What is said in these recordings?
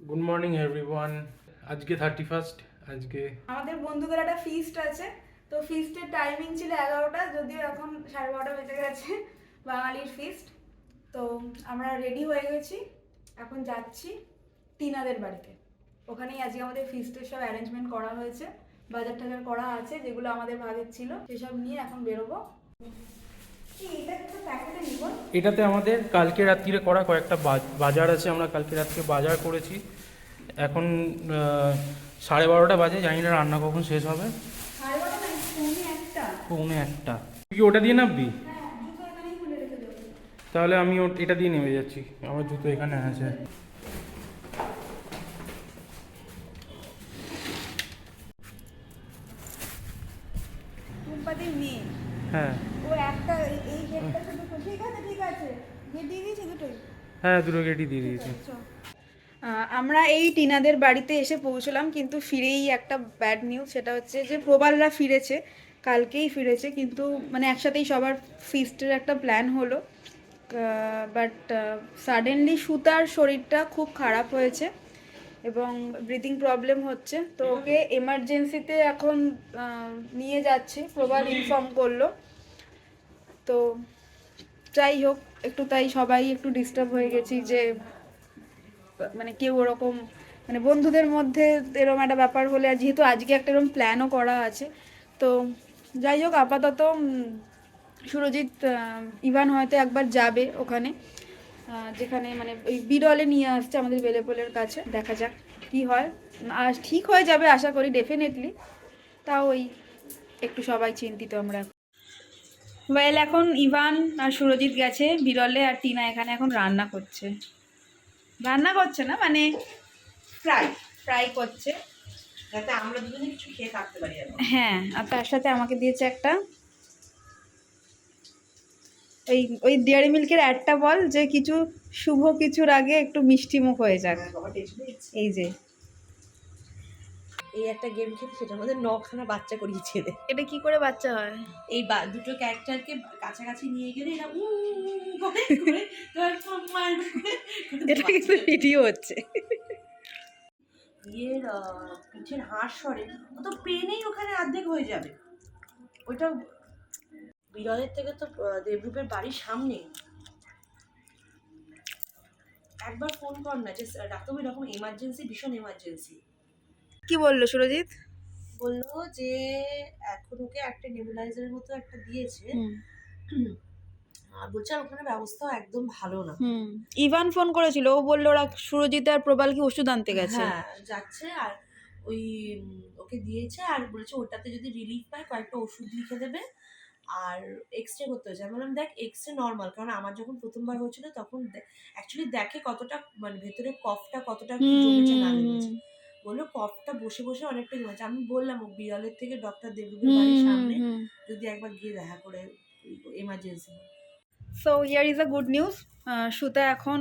Good morning everyone. আজকে 31st। আজকে আমাদের বন্ধুদের একটা ফিস্ট আছে, তো ফিস্টের টাইমিং ছিল 11টা, যদিও এখন 12:30 বেজে গেছে। বাঙালির ফিস্ট। তো আমরা রেডি হয়ে গেছি, এখন যাচ্ছি টিনাদের বাড়িতে। ওখানেই আজকে আমাদের ফিস্টের সব অ্যারেঞ্জমেন্ট করা হয়েছে, বাজার টাজার করা আছে, যেগুলো আমাদের ভাগের ছিল সেসব নিয়ে এখন বেরোবো। এটাতে আমাদের কালকে রাত্রিরে করা কয়েকটা বাজার আছে। আমরা কালকে রাত্রে বাজার করেছি। এখন 12:30 বাজে, জানি না রান্না কখন শেষ হবে। 1:45। তুই কি ওটা দিয়ে নামবি? তাহলে আমি এটা দিয়ে নেমে যাচ্ছি, আমার জুতো এখানে আছে। হ্যাঁ হ্যাঁ, দুটো গেটই দিয়ে দিয়েছি। আমরা এই টিনাদের বাড়িতে এসে পৌঁছলাম, কিন্তু ফিরেই একটা ব্যাড নিউজ। সেটা হচ্ছে যে প্রবালরা ফিরেছে, কালকেই ফিরেছে, কিন্তু মানে একসাথেই সবার ফিস্টের একটা প্ল্যান হলো, বাট সাডেনলি সুতার শরীরটা খুব খারাপ হয়েছে এবং ব্রিদিং প্রবলেম হচ্ছে। তো ওকে এমার্জেন্সিতে এখন নিয়ে যাচ্ছে, প্রবাল ইনফর্ম করলো। তো যাই হোক, একটু তাই সবাই একটু ডিস্টার্ব হয়ে গেছি যে মানে কেউ ওরকম মানে বন্ধুদের মধ্যে এরকম একটা ব্যাপার হলে, আর যেহেতু আজকে একটা এরকম প্ল্যানও করা আছে, তো যাই হোক আপাতত সুরজিৎ ইভান হয়তো একবার যাবে ওখানে, যেখানে মানে ওই বিরলে নিয়ে আসছে আমাদের বেলেপোলের কাছে। দেখা যাক কি হয়, আর ঠিক হয়ে যাবে আশা করি ডেফিনেটলি। তাও ওই একটু সবাই চিন্তিত আমরা। ওয়েল, এখন ইভান আর সুরজিৎ গেছে বিরলে, আর টিনা এখানে এখন রান্না করছে না মানে ফ্রাই করছে, যাতে আমরা দুজনে কিছু খেয়ে থাকতে পারি। হ্যাঁ, আর তার সাথে আমাকে দিয়েছে একটা ওই ডেয়ারি মিল্কের অ্যাডটা বল, যে কিছু শুভ কিছুর আগে একটু মিষ্টি মুখ হয়ে যাক। এই যে এই একটা গেম খেলে সেটার মধ্যে 9খানা বাচ্চা করিয়েছে এদের। এটা কি করে বাচ্চা হয়? এই দুটো ক্যারেক্টারকে কাছাকাছি নিয়ে গেলে এরা করে এটা কিন্তু ভিডিও হচ্ছে। ইয়ের পিঠের হাড় সরে ও তো পেনেই ওখানে অর্ধেক হয়ে যাবে। ওইটা বিরলের থেকে তো দেবরূপের বাড়ির সামনে। একবার ফোন কর না, যে ডাক্তারবাবু এরকম এমার্জেন্সি, ভীষণ এমার্জেন্সি। কি বললো সুরজিৎ? বললো যে এখন ওকে একটা নেবুলাইজারের মতো একটা দিয়েছে, আর বলছে আর ওখানে ব্যবস্থাও একদম ভালো না। ইভান ফোন করেছিল, ও বললো ওরা সুরজিৎ আর প্রবাল কি ওষুধ আনতে গেছে। হ্যাঁ যাচ্ছে, আর ওই ওকে দিয়েছে, আর বলেছে ওটাতে যদি রিলিফ পায় কয়েকটা ওষুধ লিখে দেবে, আর এক্সরে করতে হয়েছে। আমি বললাম দেখ এক্সরে নর্মাল, কারণ আমার যখন প্রথমবার হয়েছিল তখন অ্যাকচুয়ালি দেখে কতটা মানে ভেতরে কফটা কতটা জমেছে না জমেছে। বললো কফটা বসে বসে অনেকটা জমেছে। আমি বললাম ও বিরলের থেকে ডক্টর দেবরূপের বাড়ির সামনে যদি একবার গিয়ে দেখা করে emergency. So here is a good news, সুতা এখন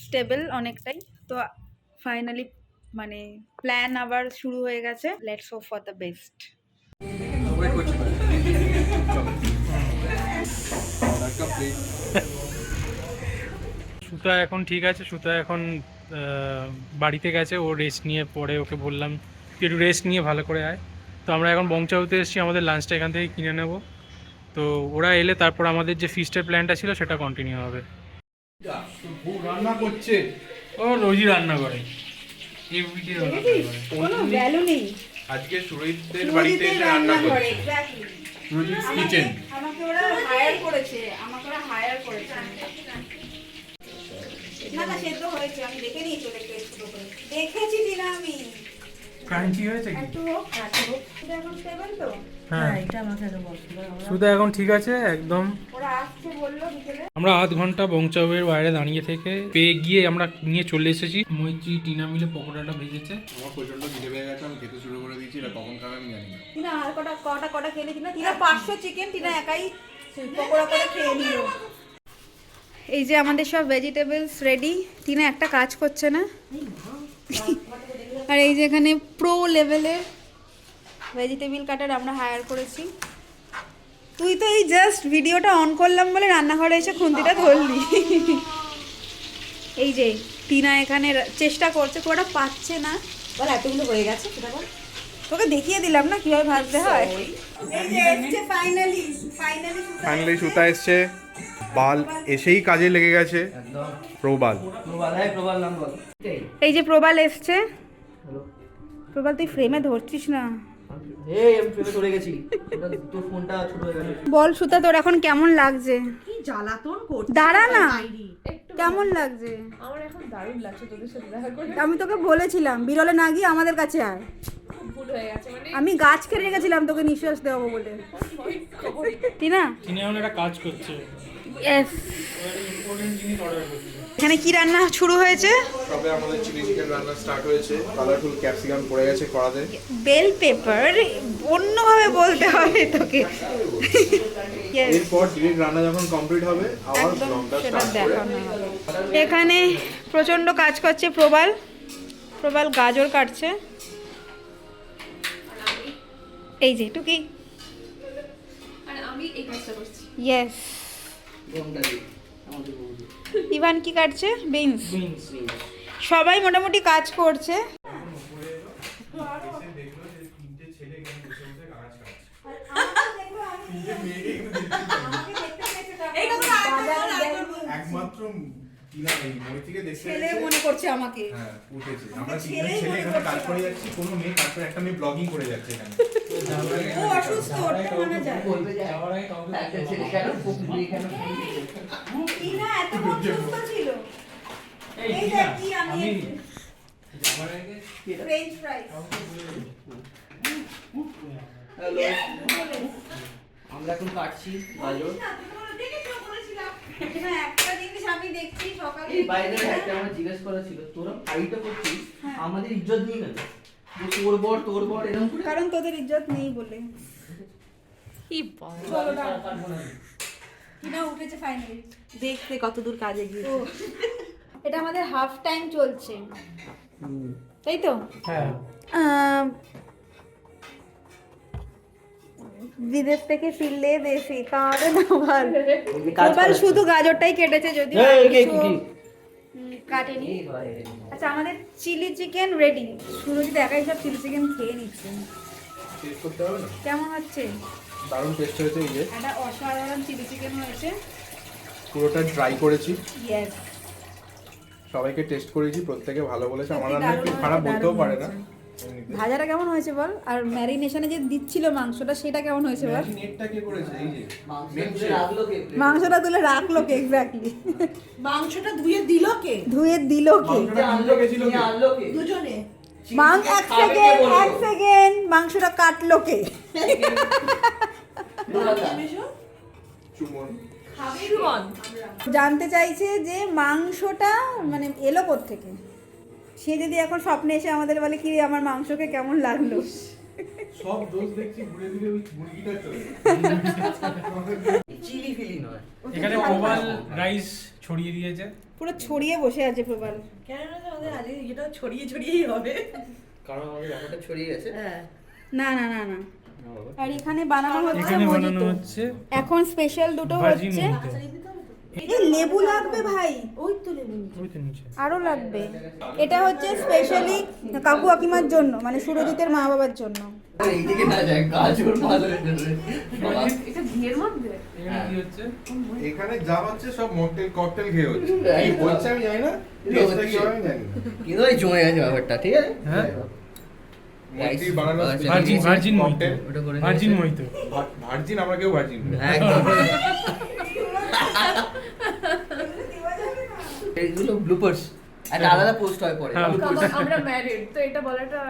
স্টেবল অনেকটাই। তো ফাইনালি মানে প্ল্যান আবার শুরু হয়ে গেছে। Let's hope for the best. সুতা এখন ঠিক আছে, সুতা এখন বাড়িতে গেছে, ও রেস্ট নিয়ে পরে ওকে বললাম তুই একটু রেস্ট নিয়ে ভালো করে আয়। তো আমরা এখন বংচাউতে এসেছি, আমাদের লাঞ্চটা এখান থেকে কিনে নেব। তো ওরা এলে তারপর আমাদের যে ফিস্টের প্ল্যানটা ছিল সেটা কন্টিনিউ হবে। রান্না করছে, ও রোজই রান্না করে, এভরিডে রান্না করে। কোনো ভ্যালু নেই। আজকে সুরজিতের বাড়িতে এসে রান্না করছে। সুরজিৎ কিচেন। আমাকে ওরা হায়ার করেছে, না সেদ্ধ হয়েছে, আমি দেখে নিয়ে চলে গেছি, দেখেছি দিনা আমি। ক্রাঞ্চি হয়েছে কি? একটু হোক শুধু এখন স্টেবল তো। হ্যাঁ, এটা আমাকে আগে বলছিল। সুতা এখন ঠিক আছে একদম। ওরা আসছে বললো বিকেলে। আমরা আধ ঘন্টা বংচাউয়ের বাইরে দাঁড়িয়ে থেকে পেয়ে গিয়ে আমরা নিয়ে চলে এসেছি। মৈত্রী টিনা মিলে পকোড়াটা ভেজেছে। আমার প্রচন্ড খিদে পেয়ে গেছে, আমি খেতে শুরু করে দিয়েছি। এটা কখন খাবে আমি জানি না। টিনা আর কটা খেলে কিনা, টিনা 500 চিকেন টিনা একাই পকোড়া করে খেয়ে নিল। এই যে আমাদের সব ভেজিটেবলস রেডি। টিনা একটা কাজ করছে না, আর এই যে এখানে প্রো লেভেলের ভেজিটেবল কাটার আমরা হায়ার করেছি। তুই তো এই জাস্ট ভিডিওটা অন করলাম বলে রান্নাঘরে এসে খুন্তিটা ধরলি। এই যে টিনা এখানে চেষ্টা করছে, কোটা পাচ্ছে না। বল এতগুলো হয়ে গেছে সেটা বল। তোকে দেখিয়ে দিলাম না কিভাবে ভাজতে হয়। এই যে এসছে ফাইনালি ফাইনালি সুতা এসছে, বাল এসেই কাজে লেগে গেছে। প্রবাল এই যে প্রবাল এসছে। প্রবাল তুই ফ্রেমে ধরছিস না। বল সুতা তোর এখন কেমন লাগছে? কি জ্বালাতন করছিস? দাঁড়া না, মাইরি। কেমন লাগছে? আমার এখন দারুণ লাগছে তোদের সাথে দেখা করে। আমি তোকে বলেছিলাম বিরলে না গিয়ে আমাদের কাছে আয়। ভুল হয়ে গেছে মানে আমি গাছ কেটে রেখেছিলাম তোকে নিঃশ্বাস দেবো বলে। টিনা তিনি এখন একটা কাজ করছে, ইয়েস। ইম্পর্টেন্ট জিনিস অর্ডার করছে। এখানে কি রান্না শুরু হয়েছে? তবে আমাদের চিলি চিকেন রান্না স্টার্ট হয়েছে। কালারফুল ক্যাপসিকাম পড়ে গেছে কড়াতে। বেল পেপার অন্যভাবে বলতে হবে তোকে। Yes, এরপর ডিরেক্ট রান্না যখন কমপ্লিট হবে আবার একদম ব্লগটা সেটা স্টার্ট করে দেখানো হবে। এখানে প্রচন্ড কাজ করছে প্রবাল। প্রবাল গাজর কাটছে। এই যে টুকি, আর আমি এই কাজটা করছি। ইয়েস। ইভান কি কাটছে? বিনস। সবাই মোটামুটি কাজ করছে। একমাত্র কিনা নেই মই থেকে দেখতে ছেলে মনে করছে আমাকে। হ্যাঁ উঠেছে। আমরা তিনজন ছেলে এখানে কাজ করে যাচ্ছি, কোনো মেয়ে কাজ করে, একটা মেয়ে ব্লগিং করে যাচ্ছে এখানে। ও অসুস্থ, ওটা মানা যায়। টিনা এত অসুস্থ ছিল। এই দেখ কি আমি ফ্রেঞ্চ ফ্রাইস। আমরা এখন কাটছি গাজর। একটা জিনিস আমি দেখছি সকালে এই বাইরে একটা আমার জিজ্ঞেস করা ছিল, তোরা ফাইটটা করছিস আমাদের ইজ্জত নিয়ে গেল, যে তোর বর এরকম করে। কারণ তোদের ইজ্জত নেই বলে। কি বল। চলো না টিনা উঠেছে ফাইনালি। দেখতে কত দূর কাজে গিয়েছে। এটা আমাদের হাফ টাইম চলছে, তাই তো? হ্যাঁ, বিদেশ থেকে ফিরলে দেশে কারে না ভালো। প্রবাল শুধু গাজরটাই কেটেছে, যদিও আর কিছু কাটেনি। আচ্ছা আমাদের চিলি চিকেন রেডি। সুরজিৎ একাই সব চিলি চিকেন খেয়ে নিচ্ছে। টেস্ট করতে হবে না? কেমন হচ্ছে? দারুণ টেস্ট হয়েছে। এই যে একটা অসাধারণ চিলি চিকেন হয়েছে। পুরোটা ট্রাই করেছি, ইয়েস। সবাইকে টেস্ট করেছি, প্রত্যেকে ভালো বলেছে। আমার সত্যি রান্না একটু দারুণ খারাপ হয়েছে, বলতেও দারুণ পারে না। হয়েছে। ভাজাটা কেমন হয়েছে বল? আর ম্যারিনেশনে যে দিচ্ছিল মাংসটা, সেটা কেমন হয়েছে বল? নেটটা কে করেছে? এই যে মাংসটা তুলে রাখলো কে? এক্স্যাক্টলি। মাংসটা ধুয়ে দিল কে? ধুয়ে দিল কে? আনলো কে ছিল কে? দুজনে। এক সেকেন্ড মাংসটা কাটলো কে? চুমন। সুমন। জানতে চাইছে যে মাংসটা মানে এলো কোত্থেকে। সে যদি এখন স্বপ্নে এসে আমাদের বলে কি রে, আমার মাংসকে কেমন লাগলো। সব দোষ দেখছি ঘুরে ফিরে ওই মুরগিটা চলে। চিলি ফিলি নয়। এখানে প্রবাল রাইস ছড়িয়ে দিয়েছে। পুরো ছড়িয়ে বসে আছে প্রবাল। কেন না আমাদের আজকে এটা ছড়িয়েই হবে। কারণ আমাদের ব্যাপারটা ছড়িয়ে গেছে। হ্যাঁ। না না না না। আর এখানে বানানো হচ্ছে এখানে বানানো মজিতো। হচ্ছে এখন স্পেশাল দুটো ভার্জিন হচ্ছে। মজিতো। এই লেবু লাগবে ভাই, ওই তো লেবু। ওই তো নিচে। আরো লাগবে। এটা হচ্ছে স্পেশালি কাকু কাকিমার জন্য, মানে সুরজিতের মা বাবার জন্য। এইদিকে না যায়, গাজর ভালো হয়ে যাবে। এটা বিয়ের মধ্যে। এখানে কি হচ্ছে? এখানে যা হচ্ছে সব মকটেল ককটেল খেয়ে হচ্ছে। এই বলছে আমি জানি না, টেস্টটা কি হবে আমি জানি না। কিন্তু ওই জমে গেছে ব্যাপারটা, ঠিক আছে? হ্যাঁ। মইতি বানানো ভার্জিন মহিতো। ওটা করে ভার্জিন মহিতো। ভার্জিন, আমরা কেউ ভার্জিন না। একদম। এইগুলো ব্লুপার্স, একটা আলাদা পোস্ট হয় পরে। হ্যাঁ। bloopers। আমরা ম্যারিড তো এটা বলাটা।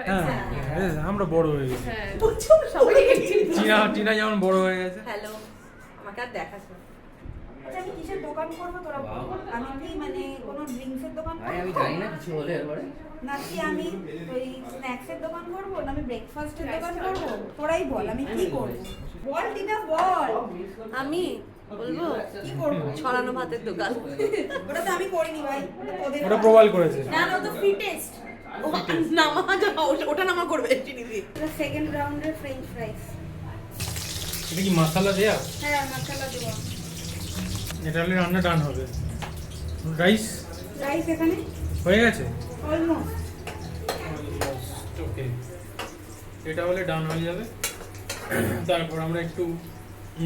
হ্যাঁ, আমরা বড় হয়ে গেছি। হ্যাঁ। সবাই টিনা যেমন বড় হয়ে গেছে। হ্যালো। আমাকে আর দেখাস না। আচ্ছা আমি কিসের দোকান করবো তোরা বল? আমি কি মানে কোনো ড্রিঙ্কসের দোকান ভাই আমি করবো? জানি না কিছু হলে এরপরে। নাকি আমি ওই স্ন্যাক্সের দোকান করবো, না আমি ব্রেকফাস্টের দোকান করবো? তোরাই বল আমি কি করবো। বল টিনা বল। আমি বলবো কি করবো? ছড়ানো ভাতের দোকান। ওটা তো আমি করিনি ভাই, ওদের ওটা প্রবাল করেছে। না না, ও তো ফিটেস্ট। ওটা নামা করবে চিনি দিয়ে। সেকেন্ড রাউন্ডের ফ্রেঞ্চ ফ্রাইস। এটা কি মশলা দেয়া? হ্যাঁ মশলা দেবো। এটা হলে রান্না ডান হবে। রাইস রাইস এখানে হয়ে গেছে? অলমোস্ট। ওকে, এটা হলে ডান হয়ে যাবে। তারপর আমরা একটু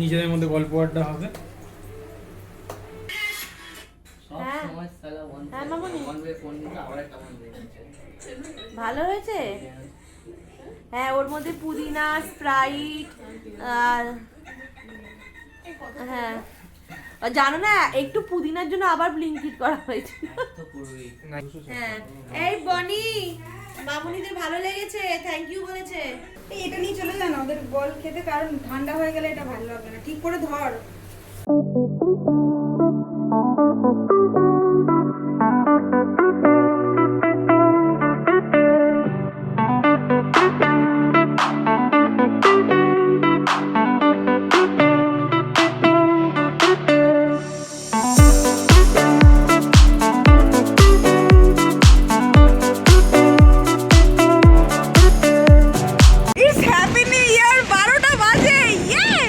নিজেদের মধ্যে গল্প আড্ডা হবে। সব হ্যাঁ। সময় সালা হ্যাঁ, মামুনি। one way phone নিয়ে আবার একটা one way নিচ্ছে। ভালো হয়েছে? হ্যাঁ, ওর মধ্যে পুদিনা, স্প্রাইট আর হ্যাঁ, আর জানো না একটু পুদিনার জন্য আবার ব্লিঙ্কিট করা হয়েছে। তো পুরোই হ্যাঁ, এই বনি মামুনিদের ভালো লেগেছে, থ্যাংক ইউ বলেছে। এই এটা নিয়ে চলে যা না ওদের বল খেতে, কারণ ঠান্ডা হয়ে গেলে এটা ভালো লাগবে না। ঠিক করে ধর। It's Happy New Year! 12টা বাজে! Yeah!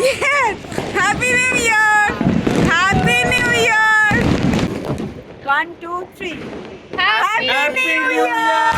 Yes! Happy New Year! Happy New Year! 1, 2, 3. Happy New Year!